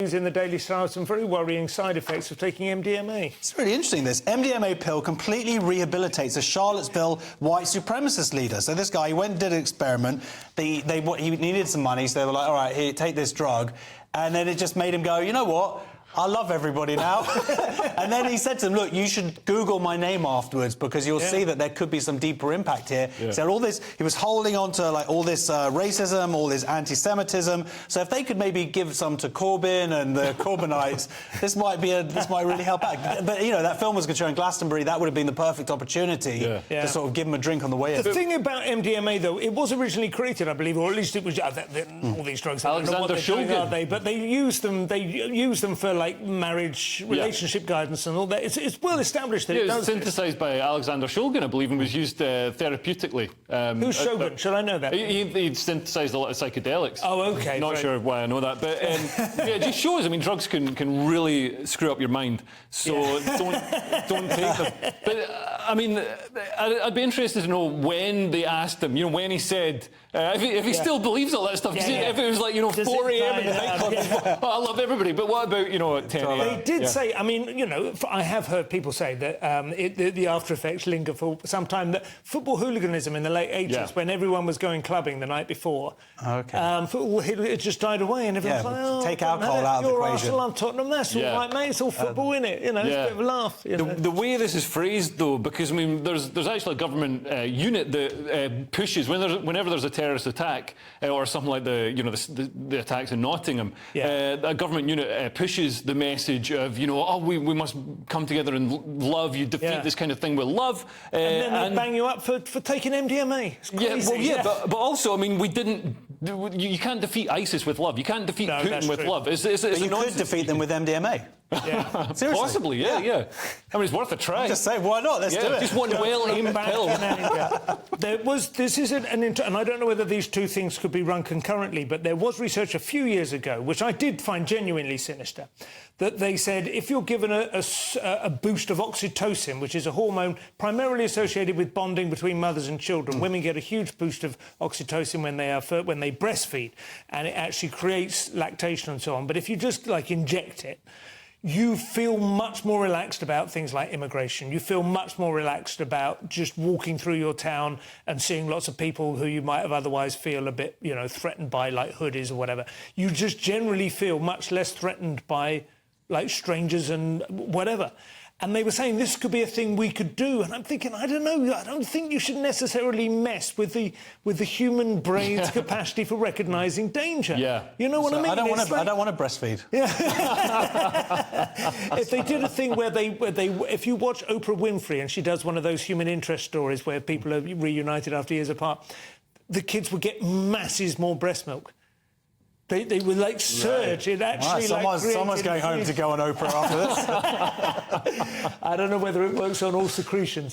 In the Daily Star, some very worrying side effects of taking MDMA. It's really interesting, this. MDMA pill completely rehabilitates a Charlottesville white supremacist leader. So this guy, he went and did an experiment. He needed some money, so they were like, all right, here, take this drug. And then it just made him go, you know what? I love everybody now. And then he said to them, look, you should Google my name afterwards because you'll see that there could be some deeper impact here. Yeah. So all this, he was holding on to like all this racism, all this anti-Semitism. So if they could maybe give some to Corbyn and the Corbynites, this might really help out. But, you know, that film was going to show in Glastonbury. That would have been the perfect opportunity to sort of give them a drink on the way in. The thing about MDMA, though, it was originally created, I believe, or at least it was all these drugs. Alexander Shulgin. But they use them for like marriage, relationship guidance and all that. It's well established that it does. It was synthesised by Alexander Shulgin, I believe, and was used therapeutically. Who's Shulgin? Should I know that? He'd synthesised a lot of psychedelics. Oh, OK. Not sure why I know that, but yeah, it just shows. I mean, drugs can really screw up your mind, so don't take them. But I mean, I'd be interested to know when they asked him. You know, when he said if he still believes all that stuff. If it was like 4 a.m. in the nightclub, I love everybody. But what about at 10 a.m.? They did say. I mean, I have heard people say that the after effects linger for some time. That football hooliganism in the late 80s, when everyone was going clubbing the night before, football it just died away, and everyone's like, "Oh, take alcohol out of the equation." Arsenal, I'm Tottenham. That's all right, mate. It's all football, innit? It's a bit of a laugh. The way this is phrased, though, because I mean, there's actually a government unit that pushes whenever there's a terrorist attack or something like the attacks in Nottingham. A government unit pushes the message of we must come together and love. You defeat this kind of thing with love, and then they bang you up for taking MDMA. It's crazy. But also, I mean, you can't defeat ISIS with love. You can't defeat Putin with love. But you could defeat them with MDMA. Yeah. Seriously? Possibly, yeah. I mean, it's worth a try. Just say, why not? Let's do it. Just one well-aimed pill. And I don't know whether these two things could be run concurrently, but there was research a few years ago, which I did find genuinely sinister, that they said if you're given a boost of oxytocin, which is a hormone primarily associated with bonding between mothers and children, women get a huge boost of oxytocin when they breastfeed, and it actually creates lactation and so on. But if you just inject it, you feel much more relaxed about things like immigration. You feel much more relaxed about just walking through your town and seeing lots of people who you might have otherwise feel a bit, threatened by, like hoodies or whatever. You just generally feel much less threatened by, like, strangers and whatever. And they were saying this could be a thing we could do. And I'm thinking, I don't know, I don't think you should necessarily mess with the human brain's capacity for recognising danger. You know what I mean? I don't want to breastfeed. If they did a thing where if you watch Oprah Winfrey and she does one of those human interest stories where people are reunited after years apart, the kids would get masses more breast milk. They would like surge. It actually someone's going home to go on Oprah after this. I don't know whether it works on all secretions.